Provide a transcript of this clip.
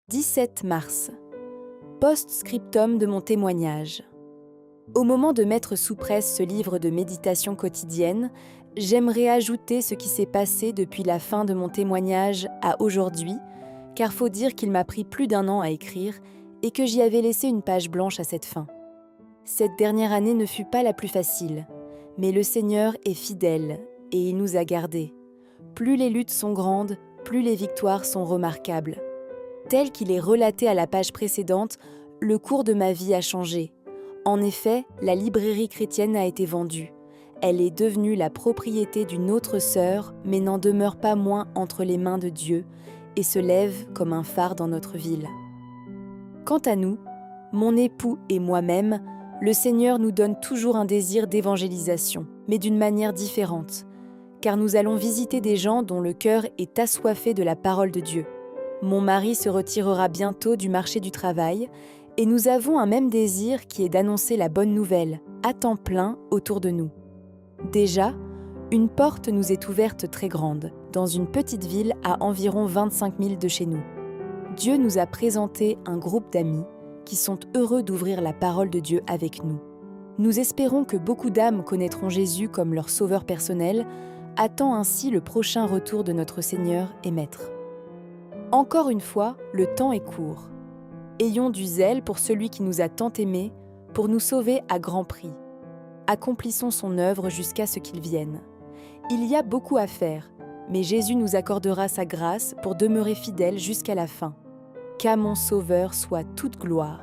17 mars. Post-scriptum de mon témoignage. Au moment de mettre sous presse ce livre de méditation quotidienne, j'aimerais ajouter ce qui s'est passé depuis la fin de mon témoignage à aujourd'hui, car faut dire qu'il m'a pris plus d'1 an à écrire et que j'y avais laissé une page blanche à cette fin. Cette dernière année ne fut pas la plus facile, mais le Seigneur est fidèle et il nous a gardés. Plus les luttes sont grandes, plus les victoires sont remarquables. Tel qu'il est relaté à la page précédente, le cours de ma vie a changé. En effet, la librairie chrétienne a été vendue. Elle est devenue la propriété d'une autre sœur, mais n'en demeure pas moins entre les mains de Dieu et se lève comme un phare dans notre ville. Quant à nous, mon époux et moi-même, le Seigneur nous donne toujours un désir d'évangélisation, mais d'une manière différente, car nous allons visiter des gens dont le cœur est assoiffé de la parole de Dieu. Mon mari se retirera bientôt du marché du travail et nous avons un même désir qui est d'annoncer la bonne nouvelle, à temps plein, autour de nous. Déjà, une porte nous est ouverte très grande, dans une petite ville à environ 25 000 de chez nous. Dieu nous a présenté un groupe d'amis qui sont heureux d'ouvrir la parole de Dieu avec nous. Nous espérons que beaucoup d'âmes connaîtront Jésus comme leur sauveur personnel, attend ainsi le prochain retour de notre Seigneur et Maître. Encore une fois, le temps est court. Ayons du zèle pour celui qui nous a tant aimés, pour nous sauver à grand prix. Accomplissons son œuvre jusqu'à ce qu'il vienne. Il y a beaucoup à faire, mais Jésus nous accordera sa grâce pour demeurer fidèles jusqu'à la fin. Qu'à mon Sauveur soit toute gloire.